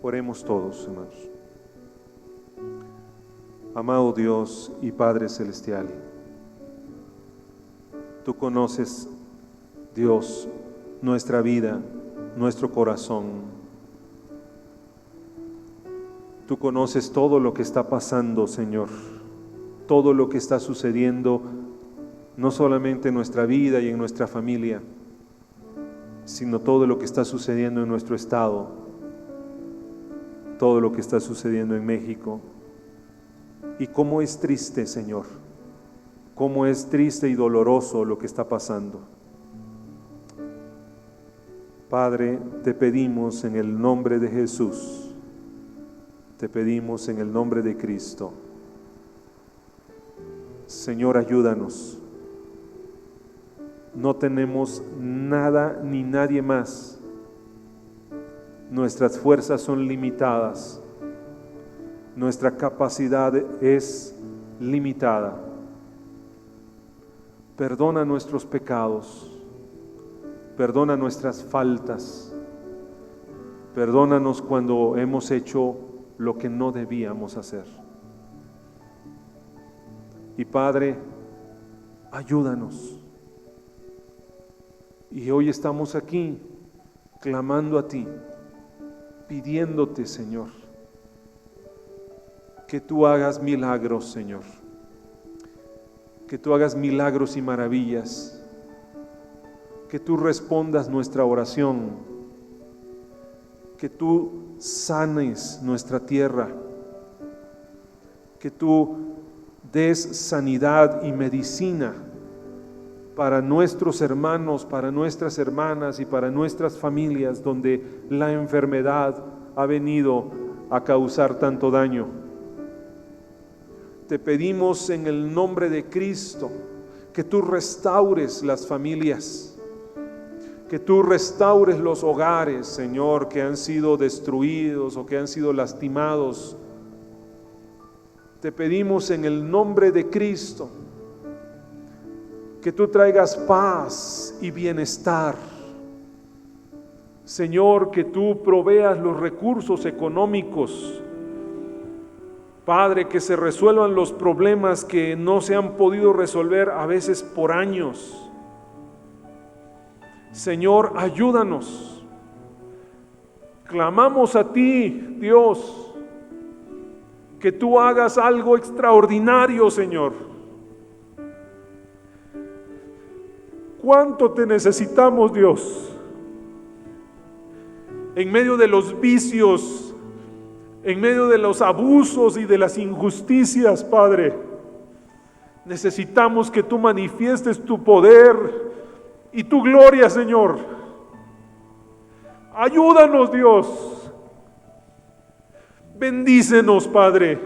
Oremos todos, hermanos. Amado Dios y Padre Celestial, Tú conoces, Dios, nuestra vida, nuestro corazón. Tú conoces todo lo que está pasando, Señor, todo lo que está sucediendo, no solamente en nuestra vida y en nuestra familia, sino todo lo que está sucediendo en nuestro estado, todo lo que está sucediendo en México. Y cómo es triste, Señor, cómo es triste y doloroso lo que está pasando. Padre, te pedimos en el nombre de Jesús, te pedimos en el nombre de Cristo. Señor, ayúdanos. No tenemos nada ni nadie más. Nuestras fuerzas son limitadas. Nuestra capacidad es limitada. Perdona nuestros pecados. perdona nuestras faltas, perdónanos cuando hemos hecho lo que no debíamos hacer. Y Padre, ayúdanos. Y hoy estamos aquí clamando a ti, pidiéndote, Señor, que tú hagas milagros, Señor, que tú hagas milagros y maravillas, que tú respondas nuestra oración, que tú sanes nuestra tierra, que tú des sanidad y medicina para nuestros hermanos, para nuestras hermanas y para nuestras familias donde la enfermedad ha venido a causar tanto daño. Te pedimos en el nombre de Cristo que tú restaures las familias, que tú restaures los hogares, Señor, que han sido destruidos o que han sido lastimados. Te pedimos en el nombre de Cristo que tú traigas paz y bienestar. Señor, que tú proveas los recursos económicos. Padre, que se resuelvan los problemas que no se han podido resolver a veces por años. Señor, ayúdanos. Clamamos a ti, Dios, que tú hagas algo extraordinario, Señor. ¿Cuánto te necesitamos, Dios? En medio de los vicios, en medio de los abusos y de las injusticias, Padre, necesitamos que tú manifiestes tu poder y tu gloria, Señor. Ayúdanos, Dios. Bendícenos, Padre.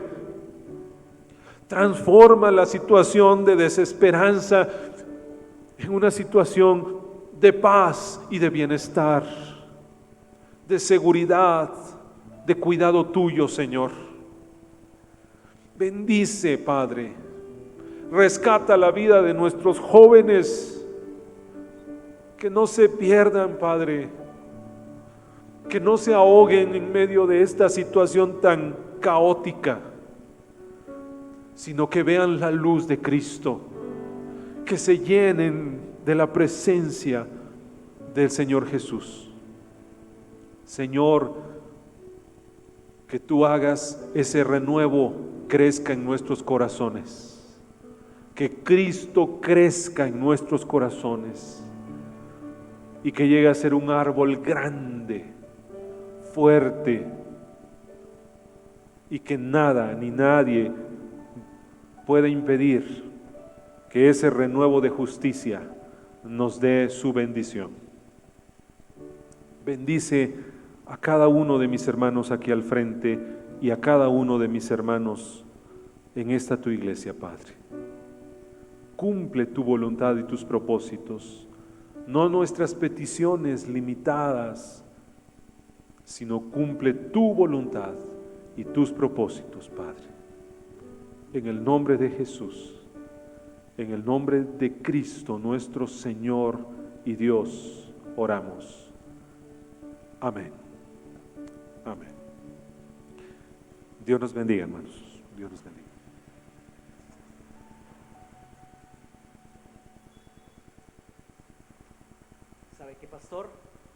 Transforma la situación de desesperanza en una situación de paz y de bienestar, de seguridad, de cuidado tuyo, Señor. Bendice, Padre. Rescata la vida de nuestros jóvenes, que no se pierdan, Padre, que no se ahoguen en medio de esta situación tan caótica, sino que vean la luz de Cristo, que se llenen de la presencia del Señor Jesús. Señor, que tú hagas ese renuevo crezca en nuestros corazones, que Cristo crezca en nuestros corazones y que llegue a ser un árbol grande, fuerte, y que nada ni nadie pueda impedir que ese renuevo de justicia nos dé su bendición. Bendice a cada uno de mis hermanos aquí al frente y a cada uno de mis hermanos en esta tu iglesia, Padre. Cumple tu voluntad y tus propósitos, no nuestras peticiones limitadas, sino cumple tu voluntad y tus propósitos, Padre. En el nombre de Jesús, en el nombre de Cristo, nuestro Señor y Dios, oramos. Amén. Amén. Dios nos bendiga, hermanos. Dios nos bendiga. ¿Sabe qué, pastor?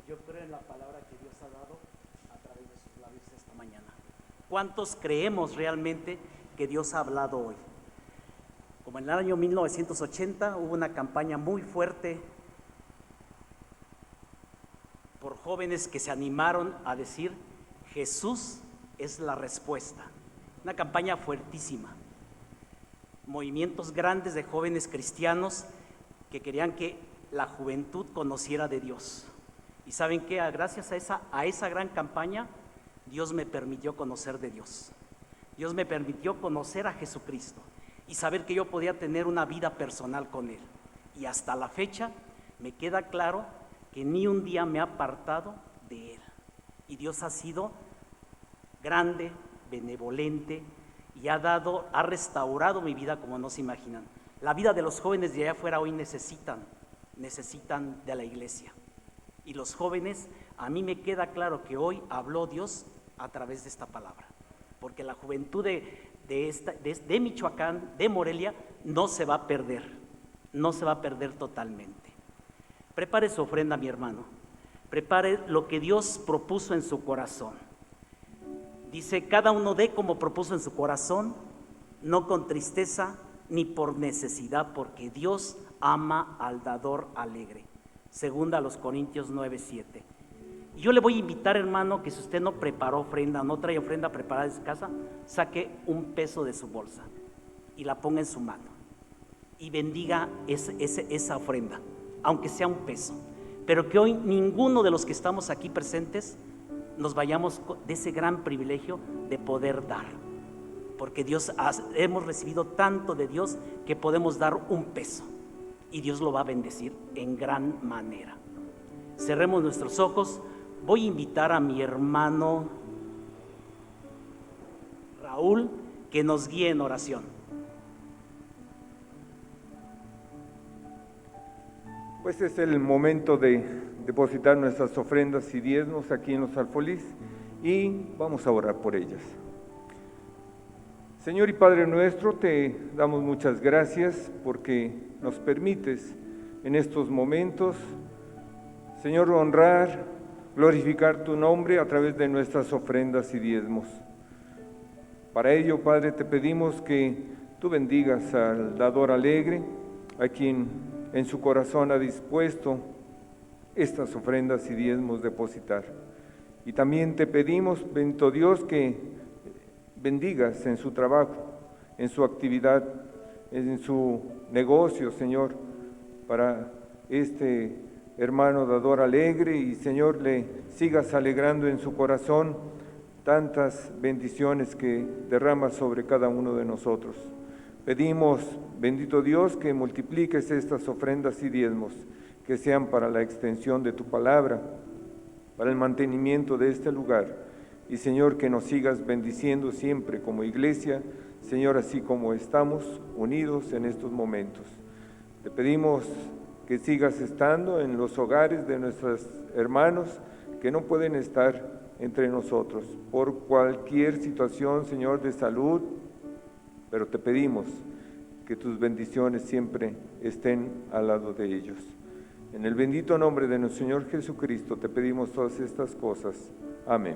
Yo creo en la palabra que Dios ha dado a través de sus labios esta mañana. ¿Cuántos creemos realmente que Dios ha hablado hoy? Como en el año 1980 hubo una campaña muy fuerte por jóvenes que se animaron a decir: Jesús es la respuesta. Una campaña fuertísima. Movimientos grandes de jóvenes cristianos que querían que la juventud conociera de Dios. Y saben que gracias a esa gran campaña, Dios me permitió conocer de Dios. Dios me permitió conocer a Jesucristo y saber que yo podía tener una vida personal con Él. Y hasta la fecha me queda claro que ni un día me ha apartado de Él. Y Dios ha sido grande, benevolente y ha restaurado mi vida como no se imaginan. La vida de los jóvenes de allá afuera hoy necesitan de la iglesia. Y los jóvenes, a mí me queda claro que hoy habló Dios a través de esta palabra, porque la juventud de Michoacán, de Morelia, no se va a perder, no se va a perder totalmente. Prepare su ofrenda, mi hermano, prepare lo que Dios propuso en su corazón. Dice, cada uno dé como propuso en su corazón, no con tristeza ni por necesidad, porque Dios ama al dador alegre. Segunda a los Corintios 9:7. Y yo le voy a invitar, hermano, que si usted no preparó ofrenda, no trae ofrenda preparada de su casa, saque un peso de su bolsa y la ponga en su mano y bendiga esa ofrenda, aunque sea un peso. Pero que hoy ninguno de los que estamos aquí presentes nos vayamos de ese gran privilegio de poder dar, porque hemos recibido tanto de Dios que podemos dar un peso y Dios lo va a bendecir en gran manera. Cerremos nuestros ojos. Voy a invitar a mi hermano Raúl que nos guíe en oración. Pues es el momento de depositar nuestras ofrendas y diezmos aquí en los alfolís y vamos a orar por ellas. Señor y Padre nuestro, te damos muchas gracias porque nos permites en estos momentos, Señor, honrar, glorificar tu nombre a través de nuestras ofrendas y diezmos. Para ello, Padre, te pedimos que tú bendigas al dador alegre, a quien en su corazón ha dispuesto estas ofrendas y diezmos depositar. Y también te pedimos, bendito Dios, que bendigas en su trabajo, en su actividad, en su negocio, Señor, para este hermano dador alegre, y Señor, le sigas alegrando en su corazón tantas bendiciones que derramas sobre cada uno de nosotros. Pedimos, bendito Dios, que multipliques estas ofrendas y diezmos, que sean para la extensión de tu palabra, para el mantenimiento de este lugar, y Señor, que nos sigas bendiciendo siempre como iglesia, Señor, así como estamos unidos en estos momentos. Te pedimos que sigas estando en los hogares de nuestros hermanos que no pueden estar entre nosotros por cualquier situación, Señor, de salud, pero te pedimos que tus bendiciones siempre estén al lado de ellos. En el bendito nombre de nuestro Señor Jesucristo te pedimos todas estas cosas. Amén.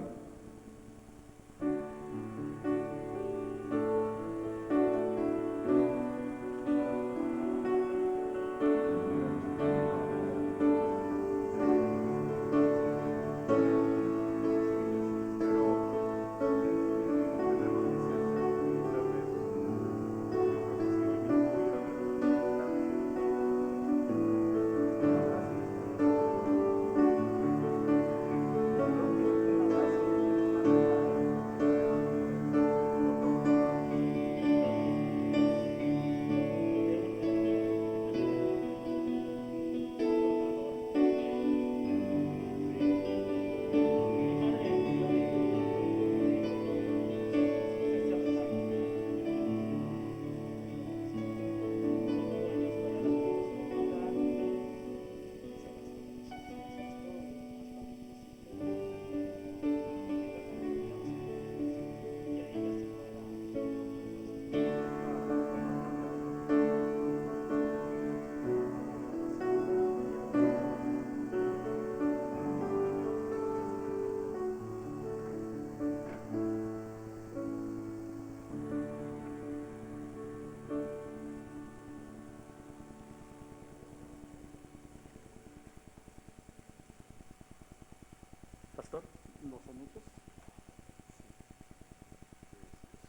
Pastor, ¿no son muchos?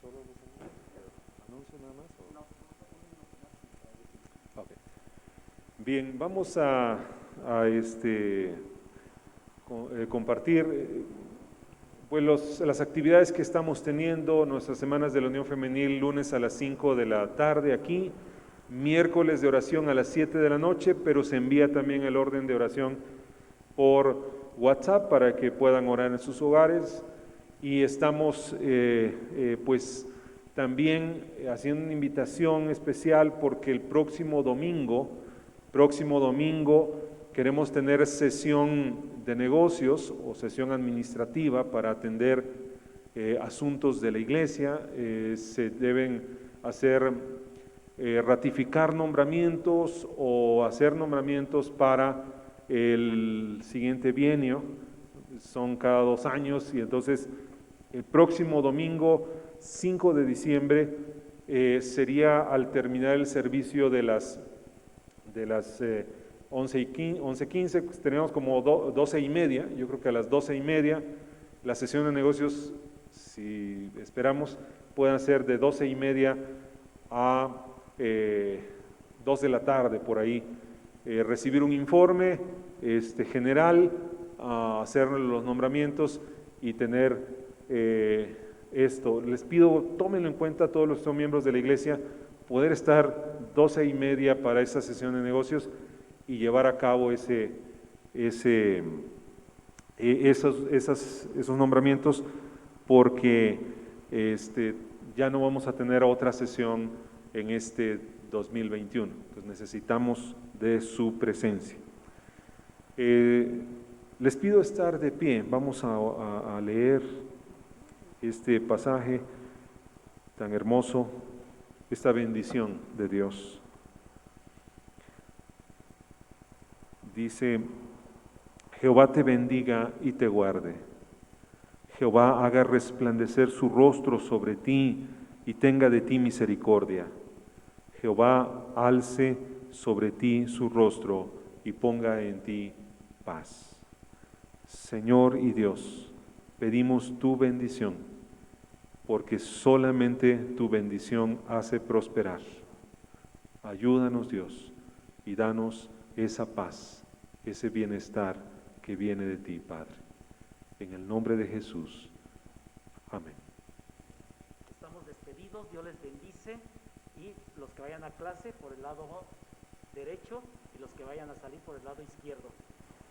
¿Solo los anuncios nada más? Okay. Bien, vamos a compartir pues las actividades que estamos teniendo, nuestras semanas de la Unión Femenil, lunes a las 5 de la tarde aquí, miércoles de oración a las 7 de la noche, pero se envía también el orden de oración por WhatsApp para que puedan orar en sus hogares, y estamos pues también haciendo una invitación especial porque el próximo domingo queremos tener sesión de negocios o sesión administrativa para atender asuntos de la iglesia. Se deben hacer, ratificar nombramientos o hacer nombramientos para el siguiente bienio, son cada 2 años, y entonces el próximo domingo 5 de diciembre sería al terminar el servicio de las 11:15, pues tenemos como 12:30, yo creo que a las 12:30 la sesión de negocios, si esperamos, puedan ser de 12:30 a 2 de la tarde, por ahí, recibir un informe general, hacer los nombramientos y tener esto. Les pido, tómenlo en cuenta todos los que son miembros de la iglesia, poder estar 12:30 para esa sesión de negocios y llevar a cabo esos nombramientos, porque ya no vamos a tener otra sesión en este 2021. Entonces necesitamos de su presencia. Les pido estar de pie. Vamos a leer este pasaje tan hermoso, esta bendición de Dios. Dice: Jehová te bendiga y te guarde. Jehová haga resplandecer su rostro sobre ti y tenga de ti misericordia. Jehová alce sobre ti su rostro y ponga en ti paz. Señor y Dios, pedimos tu bendición, porque solamente tu bendición hace prosperar. Ayúdanos, Dios, y danos esa paz, ese bienestar que viene de ti, Padre. En el nombre de Jesús. Amén. Estamos despedidos, Dios les bendice, y los que vayan a clase por el lado derecho y los que vayan a salir por el lado izquierdo.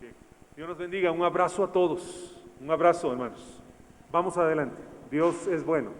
Bien. Dios nos bendiga. Un abrazo a todos. Un abrazo, hermanos. Vamos adelante. Dios es bueno.